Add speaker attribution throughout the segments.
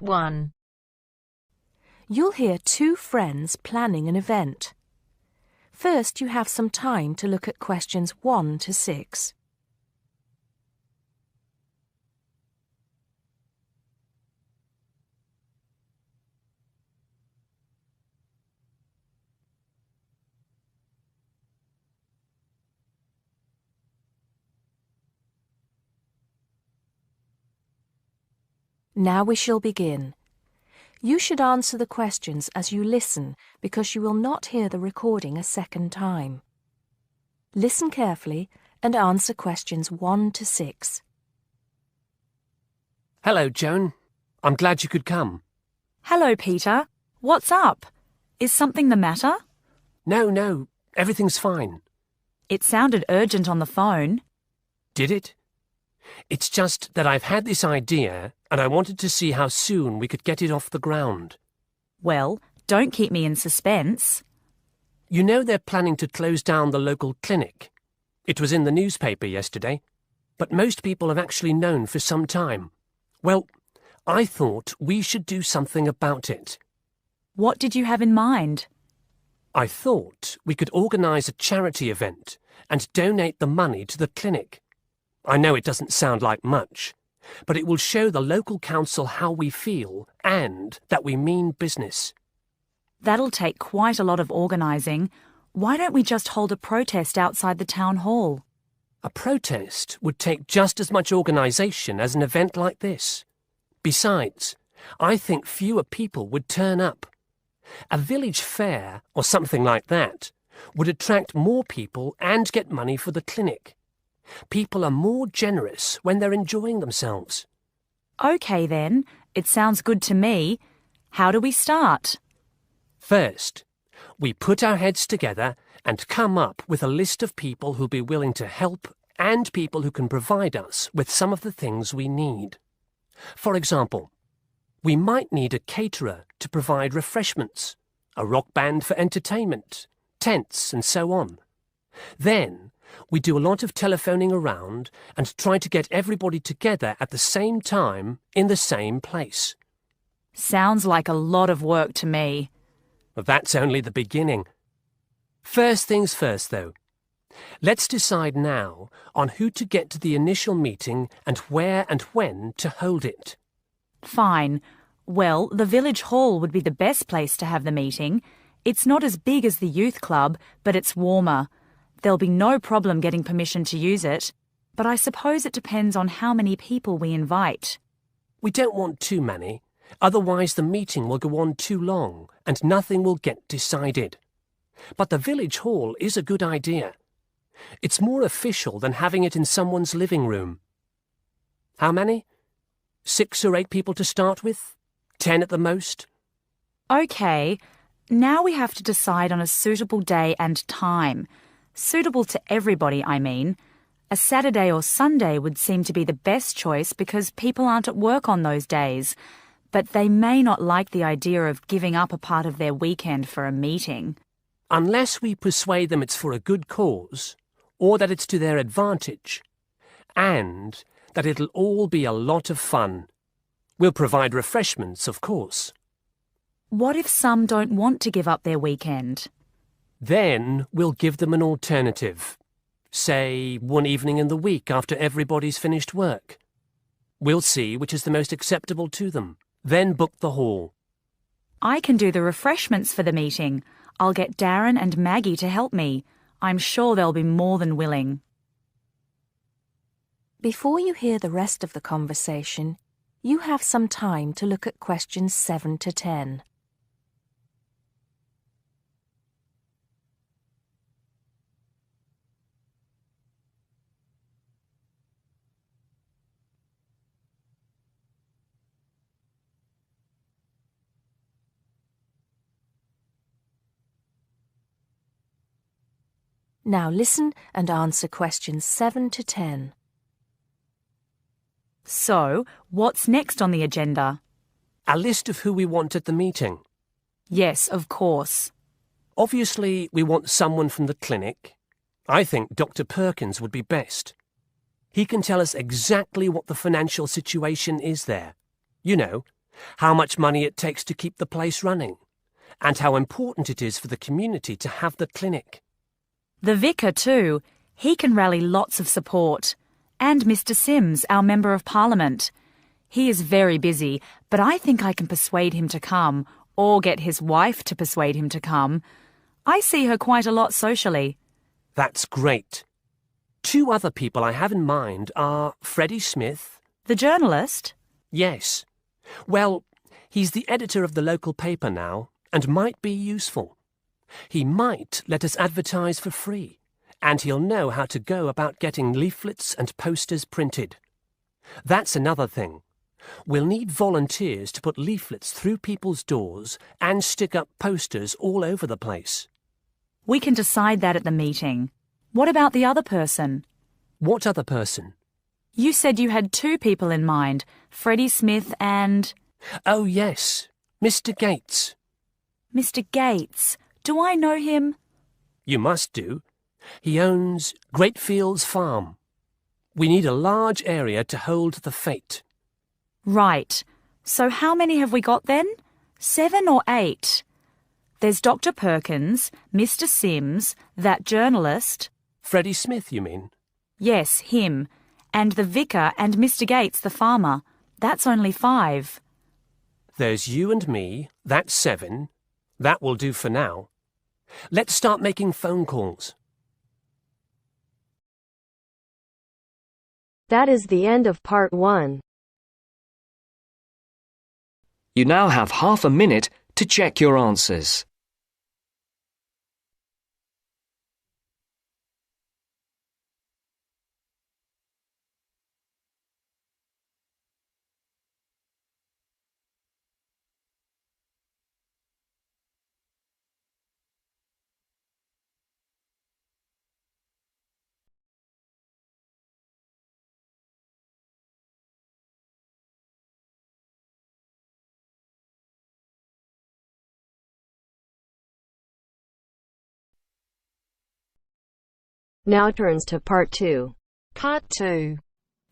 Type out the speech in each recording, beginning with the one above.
Speaker 1: 1.
Speaker 2: You'll hear two friends planning an event. First, you have some time to look at questions 1 to 6. Now we shall begin. You should answer the questions as you listen because you will not hear the recording a second time. Listen carefully and answer questions 1 to 6.
Speaker 3: Hello, Joan. I'm glad you could come.
Speaker 4: Hello, Peter. What's up? Is something the matter?
Speaker 3: No, everything's fine.
Speaker 4: It sounded urgent on the phone.
Speaker 3: Did it? It's just that I've had this idea and I wanted to see how soon we could get it off the ground.
Speaker 4: Well, don't keep me in suspense.
Speaker 3: You know they're planning to close down the local clinic. It was in the newspaper yesterday, but most people have actually known for some time. Well, I thought we should do something about it.
Speaker 4: What did you have in mind?
Speaker 3: I thought we could organise a charity event and donate the money to the clinic. I know it doesn't sound like much, but it will show the local council how we feel and that we mean business.
Speaker 4: That'll take quite a lot of organising. Why don't we just hold a protest outside the town hall?
Speaker 3: A protest would take just as much organisation as an event like this. Besides, I think fewer people would turn up. A village fair or something like that would attract more people and get money for the clinic. People are more generous when they're enjoying themselves.
Speaker 4: OK then, it sounds good to me. How do we start?
Speaker 3: First, we put our heads together and come up with a list of people who'll be willing to help and people who can provide us with some of the things we need. For example, we might need a caterer to provide refreshments, a rock band for entertainment, tents and so on. Then, we do a lot of telephoning around and try to get everybody together at the same time in the same place.
Speaker 4: Sounds like a lot of work to me.
Speaker 3: Well, that's only the beginning. First things first, though. Let's decide now on who to get to the initial meeting and where and when to hold it.
Speaker 4: Fine. Well, the village hall would be the best place to have the meeting. It's not as big as the youth club, but it's warmer. There'll be no problem getting permission to use it, but I suppose it depends on how many people we invite.
Speaker 3: We don't want too many, otherwise the meeting will go on too long and nothing will get decided. But the village hall is a good idea. It's more official than having it in someone's living room. How many? 6 or 8 people to start with? 10 at the most?
Speaker 4: OK, now we have to decide on a suitable day and time. Suitable to everybody, I mean. A Saturday or Sunday would seem to be the best choice because people aren't at work on those days. But they may not like the idea of giving up a part of their weekend for a meeting.
Speaker 3: Unless we persuade them it's for a good cause, or that it's to their advantage, and that it'll all be a lot of fun. We'll provide refreshments, of course.
Speaker 4: What if some don't want to give up their weekend?
Speaker 3: Then we'll give them an alternative. Say, one evening in the week after everybody's finished work. We'll see which is the most acceptable to them. Then book the hall.
Speaker 4: I can do the refreshments for the meeting. I'll get Darren and Maggie to help me. I'm sure they'll be more than willing.
Speaker 2: Before you hear the rest of the conversation, you have some time to look at questions 7 to 10. Now listen and answer questions 7 to 10.
Speaker 4: So, what's next on the agenda?
Speaker 3: A list of who we want at the meeting.
Speaker 4: Yes, of course.
Speaker 3: Obviously, we want someone from the clinic. I think Dr. Perkins would be best. He can tell us exactly what the financial situation is there. You know, how much money it takes to keep the place running, and how important it is for the community to have the clinic.
Speaker 4: The vicar too. He can rally lots of support. And Mr. Sims, our Member of Parliament. He is very busy, but I think I can persuade him to come, or get his wife to persuade him to come. I see her quite a lot socially.
Speaker 3: That's great. 2 other people I have in mind are Freddie Smith.
Speaker 4: The journalist?
Speaker 3: Yes. Well, he's the editor of the local paper now, and might be useful. He might let us advertise for free, and he'll know how to go about getting leaflets and posters printed. That's another thing. We'll need volunteers to put leaflets through people's doors and stick up posters all over the place.
Speaker 4: We can decide that at the meeting. What about the other person?
Speaker 3: What other person?
Speaker 4: You said you had 2 people in mind, Freddie Smith and...
Speaker 3: Oh, yes, Mr. Gates.
Speaker 4: Mr. Gates. Do I know him?
Speaker 3: You must do. He owns Greatfields Farm. We need a large area to hold the fete.
Speaker 4: Right. So how many have we got then? 7 or 8? There's Dr. Perkins, Mr. Sims, that journalist.
Speaker 3: Freddie Smith, you mean?
Speaker 4: Yes, him. And the vicar and Mr. Gates, the farmer. That's only 5.
Speaker 3: There's you and me. That's 7. That will do for now. Let's start making phone calls.
Speaker 1: That is the end of part 1.
Speaker 5: You now have half a minute to check your answers.
Speaker 1: Now turns to part 2.
Speaker 6: Part 2.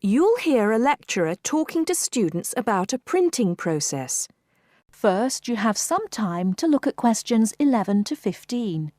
Speaker 2: You'll hear a lecturer talking to students about a printing process. First, you have some time to look at questions 11 to 15.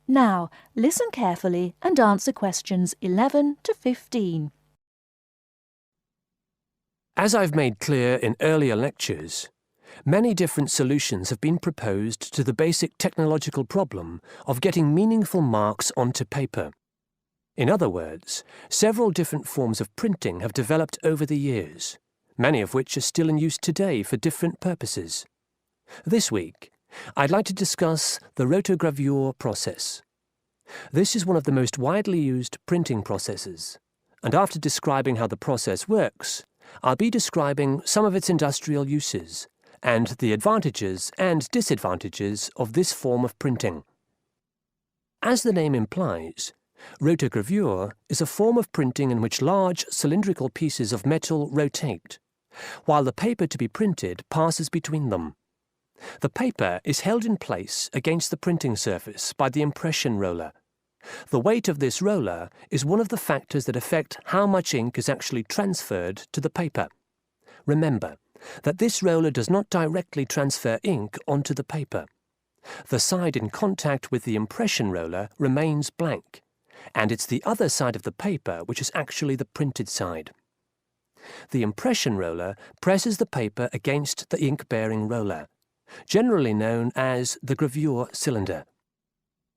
Speaker 2: Now, listen carefully and answer questions 11 to 15.
Speaker 3: As I've made clear in earlier lectures, many different solutions have been proposed to the basic technological problem of getting meaningful marks onto paper. In other words, several different forms of printing have developed over the years, many of which are still in use today for different purposes. This week, I'd like to discuss the rotogravure process. This is one of the most widely used printing processes, and after describing how the process works, I'll be describing some of its industrial uses and the advantages and disadvantages of this form of printing. As the name implies, rotogravure is a form of printing in which large cylindrical pieces of metal rotate, while the paper to be printed passes between them. The paper is held in place against the printing surface by the impression roller. The weight of this roller is one of the factors that affect how much ink is actually transferred to the paper. Remember that this roller does not directly transfer ink onto the paper. The side in contact with the impression roller remains blank, and it's the other side of the paper which is actually the printed side. The impression roller presses the paper against the ink-bearing roller, generally known as the gravure cylinder.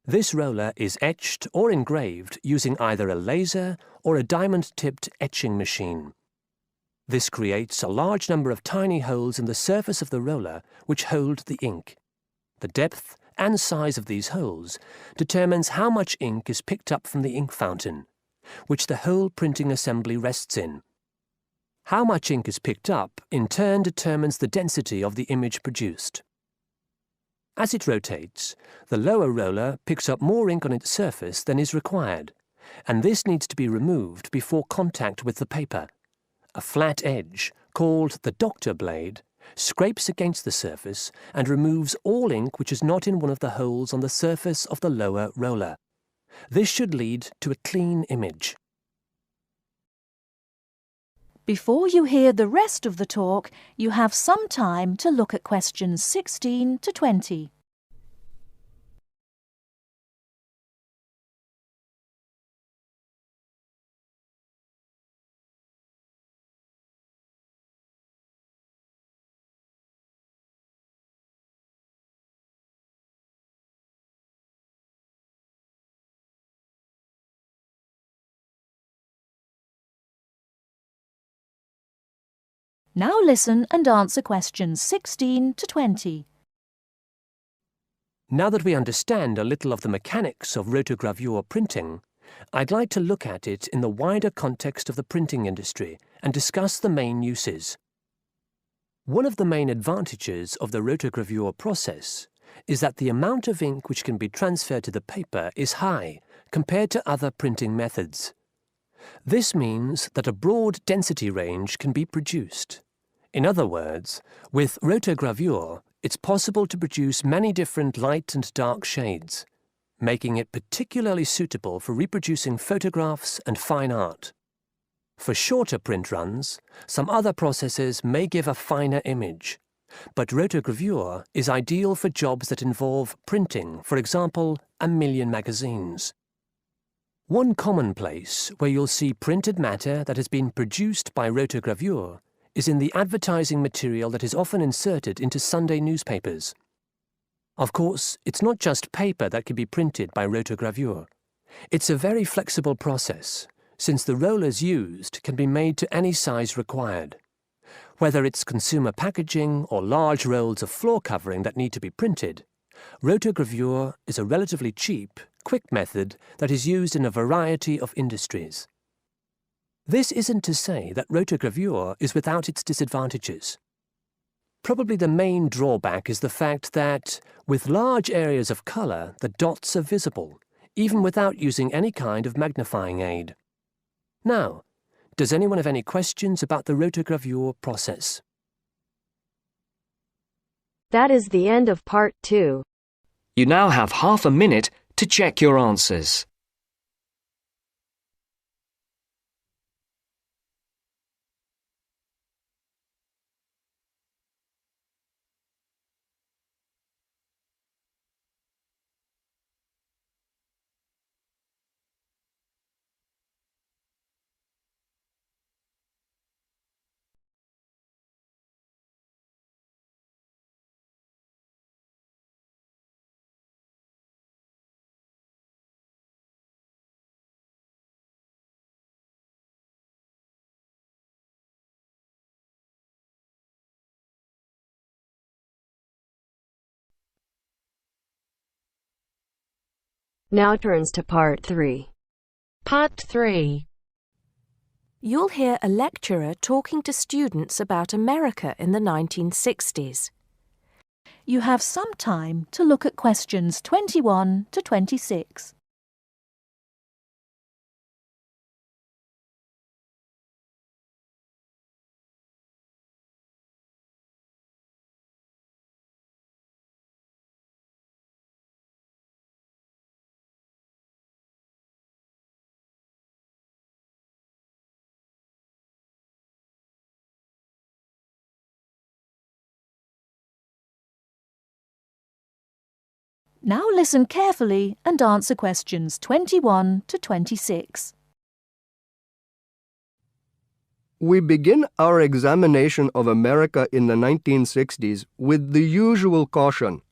Speaker 3: This roller is etched or engraved using either a laser or a diamond-tipped etching machine. This creates a large number of tiny holes in the surface of the roller which hold the ink. The depth and size of these holes determines how much ink is picked up from the ink fountain, which the whole printing assembly rests in. How much ink is picked up, in turn, determines the density of the image produced. As it rotates, the lower roller picks up more ink on its surface than is required, and this needs to be removed before contact with the paper. A flat edge, called the doctor blade, scrapes against the surface and removes all ink which is not in one of the holes on the surface of the lower roller. This should lead to a clean image.
Speaker 2: Before you hear the rest of the talk, you have some time to look at questions 16 to 20. Now listen and answer questions 16 to 20.
Speaker 3: Now that we understand a little of the mechanics of rotogravure printing, I'd like to look at it in the wider context of the printing industry and discuss the main uses. One of the main advantages of the rotogravure process is that the amount of ink which can be transferred to the paper is high compared to other printing methods. This means that a broad density range can be produced. In other words, with rotogravure, it's possible to produce many different light and dark shades, making it particularly suitable for reproducing photographs and fine art. For shorter print runs, some other processes may give a finer image, but rotogravure is ideal for jobs that involve printing, for example, 1 million magazines. One common place where you'll see printed matter that has been produced by rotogravure is in the advertising material that is often inserted into Sunday newspapers. Of course, it's not just paper that can be printed by rotogravure. It's a very flexible process, since the rollers used can be made to any size required. Whether it's consumer packaging or large rolls of floor covering that need to be printed, rotogravure is a relatively cheap, quick method that is used in a variety of industries. This isn't to say that rotogravure is without its disadvantages. Probably the main drawback is the fact that, with large areas of colour, the dots are visible, even without using any kind of magnifying aid. Now, does anyone have any questions about the rotogravure process?
Speaker 1: That is the end of part 2.
Speaker 5: You now have half a minute to check your answers.
Speaker 1: Now turns to part 3.
Speaker 6: Part 3.
Speaker 2: You'll hear a lecturer talking to students about America in the 1960s. You have some time to look at questions 21 to 26. Now listen carefully and answer questions 21 to 26.
Speaker 7: We begin our examination of America in the 1960s with the usual caution.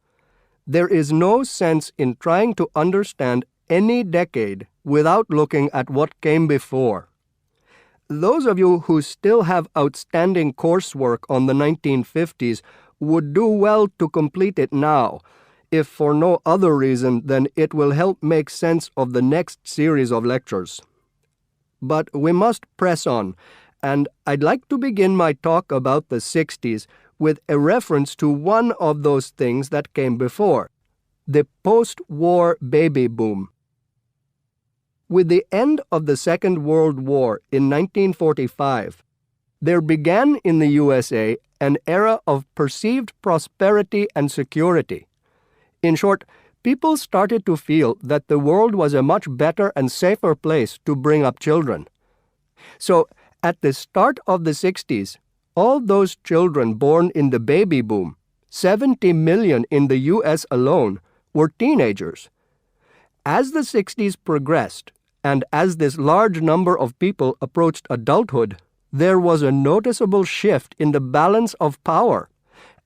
Speaker 7: There is no sense in trying to understand any decade without looking at what came before. Those of you who still have outstanding coursework on the 1950s would do well to complete it now, if for no other reason than it will help make sense of the next series of lectures. But we must press on, and I'd like to begin my talk about the 60s with a reference to one of those things that came before, the post-war baby boom. With the end of the Second World War in 1945, there began in the USA an era of perceived prosperity and security. In short, people started to feel that the world was a much better and safer place to bring up children. So, at the start of the 60s, all those children born in the baby boom, 70 million in the US alone, were teenagers. As the 60s progressed, and as this large number of people approached adulthood, there was a noticeable shift in the balance of power,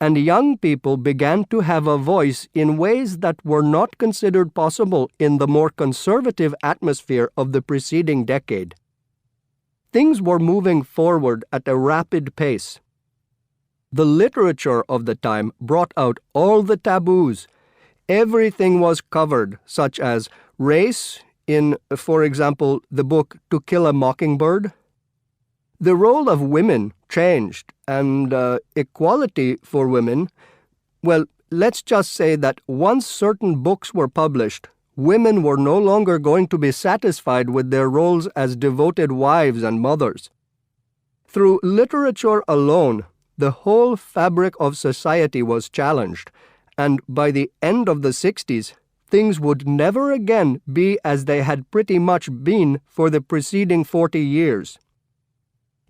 Speaker 7: and young people began to have a voice in ways that were not considered possible in the more conservative atmosphere of the preceding decade. Things were moving forward at a rapid pace. The literature of the time brought out all the taboos. Everything was covered, such as race in, for example, the book To Kill a Mockingbird. The role of women changed, and equality for women, well, let's just say that once certain books were published, women were no longer going to be satisfied with their roles as devoted wives and mothers. Through literature alone, the whole fabric of society was challenged, and by the end of the 60s, things would never again be as they had pretty much been for the preceding 40 years.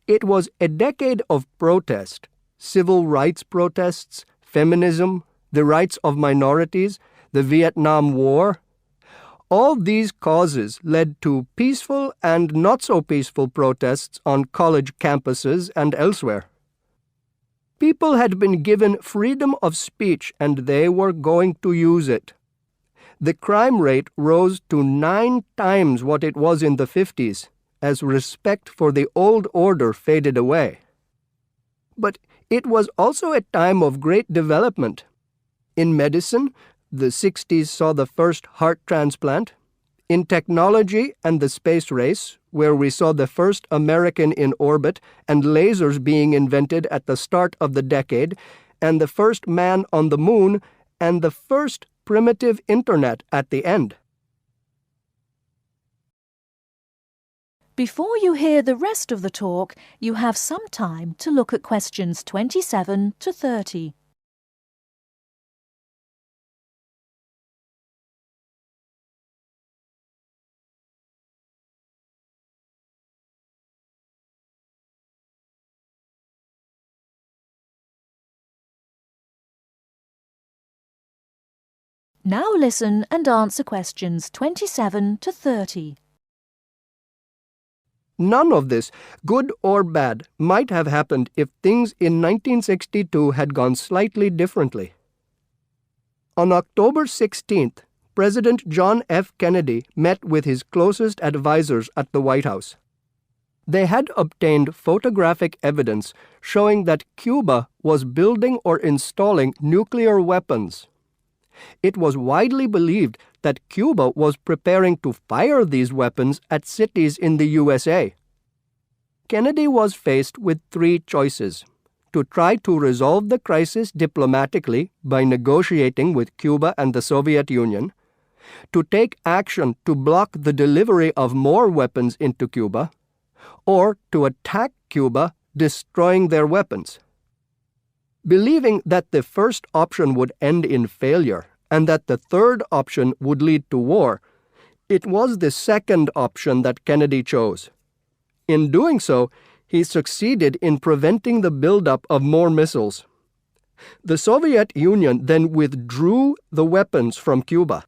Speaker 7: It was a decade of protest, civil rights protests, feminism, the rights of minorities, the Vietnam War. All these causes led to peaceful and not so peaceful protests on college campuses and elsewhere. People had been given freedom of speech and they were going to use it. The crime rate rose to 9 times what it was in the 50s, as respect for the old order faded away. But it was also a time of great development. In medicine, the 60s saw the first heart transplant. In technology and the space race, where we saw the first American in orbit and lasers being invented at the start of the decade, and the first man on the moon, and the first primitive internet at the end.
Speaker 2: Before you hear the rest of the talk, you have some time to look at questions 27 to 30. Now listen and answer questions 27 to 30.
Speaker 7: None of this, good or bad, might have happened if things in 1962 had gone slightly differently. On October 16th, President John F. Kennedy met with his closest advisors at the White House. They had obtained photographic evidence showing that Cuba was building or installing nuclear weapons. It was widely believed that Cuba was preparing to fire these weapons at cities in the USA. Kennedy was faced with 3 choices: to try to resolve the crisis diplomatically by negotiating with Cuba and the Soviet Union, to take action to block the delivery of more weapons into Cuba, or to attack Cuba, destroying their weapons. Believing that the first option would end in failure and that the third option would lead to war, it was the second option that Kennedy chose. In doing so, he succeeded in preventing the buildup of more missiles. The Soviet Union then withdrew the weapons from Cuba.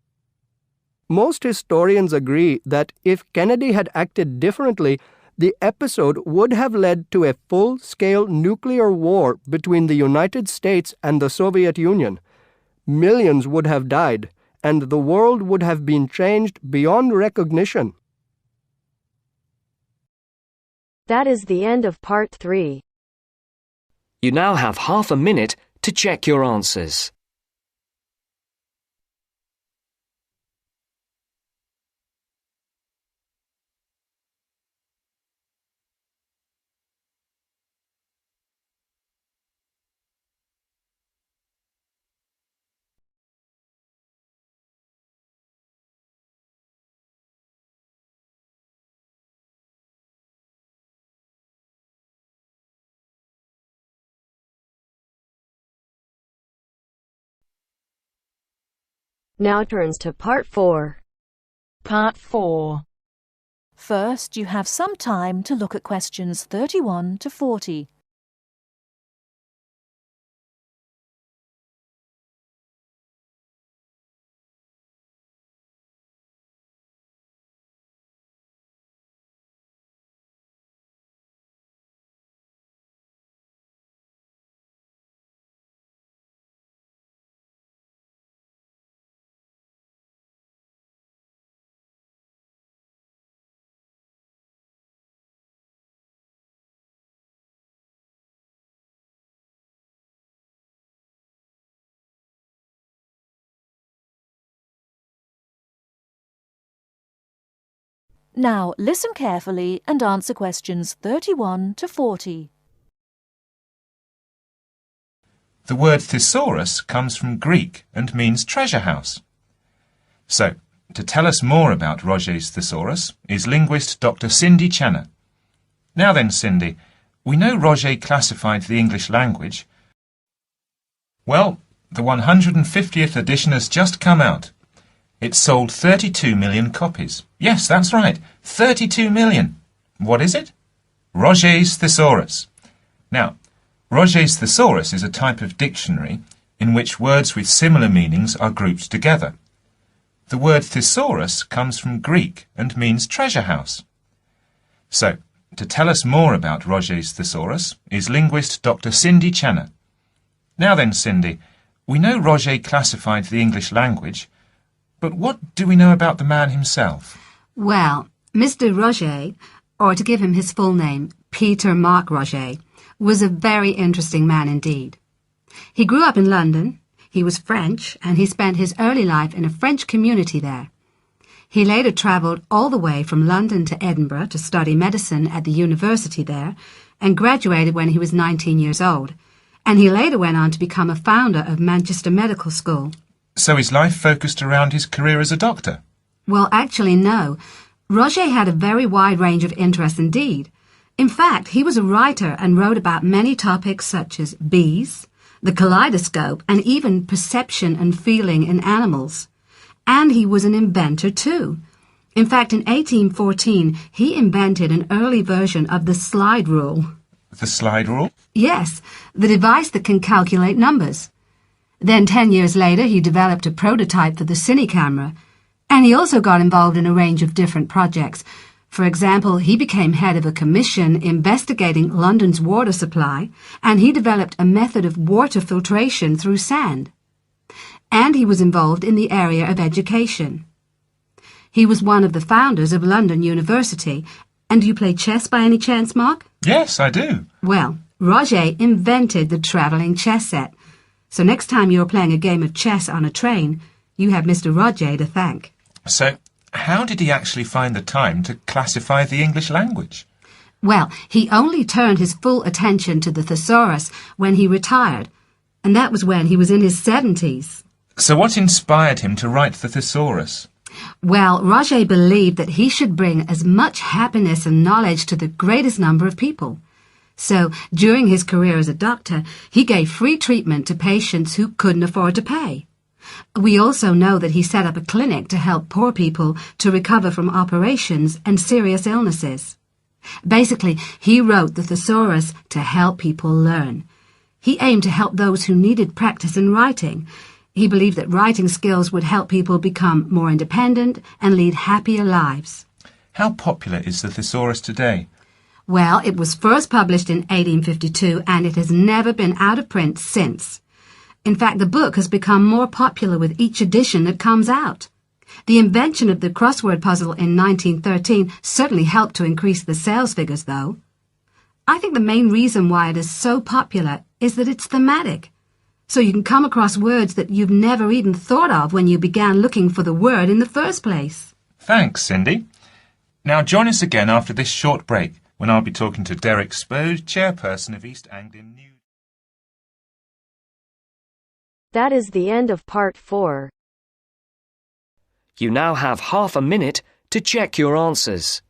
Speaker 7: Most historians agree that if Kennedy had acted differently, the episode would have led to a full-scale nuclear war between the United States and the Soviet Union. Millions would have died, and the world would have been changed beyond recognition.
Speaker 1: That is the end of part 3.
Speaker 5: You now have half a minute to check your answers.
Speaker 1: Now turns to Part 4.
Speaker 6: Part 4.
Speaker 2: First, you have some time to look at questions 31 to 40. Now, listen carefully and answer questions 31 to 40.
Speaker 8: The word thesaurus comes from Greek and means treasure house. So, to tell us more about Roget's thesaurus is linguist Dr. Cindy Channer. Now then, Cindy, we know Roget classified the English language. Well, the 150th edition has just come out. It sold 32 million copies. Yes, that's right, 32 million. What is it? Roget's thesaurus. Now, Roget's thesaurus is a type of dictionary in which words with similar meanings are grouped together. The word thesaurus comes from Greek and means treasure house. So, to tell us more about Roget's thesaurus is linguist Dr. Cindy Channer. Now then, Cindy, we know Roget classified the English language, but what do we know about the man himself?
Speaker 9: Well, Mr. Roget, or to give him his full name, Peter Mark Roget, was a very interesting man indeed. He grew up in London, he was French, and he spent his early life in a French community there. He later travelled all the way from London to Edinburgh to study medicine at the university there, and graduated when he was 19 years old, and he later went on to become a founder of Manchester Medical School.
Speaker 8: So his life focused around his career as a doctor?
Speaker 9: Well, actually, no. Roget had a very wide range of interests indeed. In fact, he was a writer and wrote about many topics such as bees, the kaleidoscope, and even perception and feeling in animals. And he was an inventor too. In fact, in 1814, he invented an early version of the slide rule.
Speaker 8: The slide rule?
Speaker 9: Yes, the device that can calculate numbers. Then 10 years later, he developed a prototype for the cine camera, and he also got involved in a range of different projects. For example, he became head of a commission investigating London's water supply, and he developed a method of water filtration through sand. And he was involved in the area of education. He was one of the founders of London University. And do you play chess by any chance, Mark?
Speaker 8: Yes, I do.
Speaker 9: Well, Roget invented the travelling chess set. So next time you're playing a game of chess on a train, you have Mr. Roget to thank.
Speaker 8: So, how did he actually find the time to classify the English language?
Speaker 9: Well, he only turned his full attention to the thesaurus when he retired, and that was when he was in his 70s.
Speaker 8: So what inspired him to write the thesaurus?
Speaker 9: Well, Roget believed that he should bring as much happiness and knowledge to the greatest number of people. So, during his career as a doctor, he gave free treatment to patients who couldn't afford to pay. We also know that he set up a clinic to help poor people to recover from operations and serious illnesses. Basically, he wrote the thesaurus to help people learn. He aimed to help those who needed practice in writing. He believed that writing skills would help people become more independent and lead happier lives.
Speaker 8: How popular is the thesaurus today?
Speaker 9: Well, it was first published in 1852 and it has never been out of print since. In fact, the book has become more popular with each edition that comes out. The invention of the crossword puzzle in 1913 certainly helped to increase the sales figures, though. I think the main reason why it is so popular is that it's thematic. So you can come across words that you've never even thought of when you began looking for the word in the first place.
Speaker 8: Thanks, Cindy. Now join us again after this short break, when I'll be talking to Derek Spode, chairperson of East Anglian News.
Speaker 1: That is the end of Part 4.
Speaker 5: You now have half a minute to check your answers.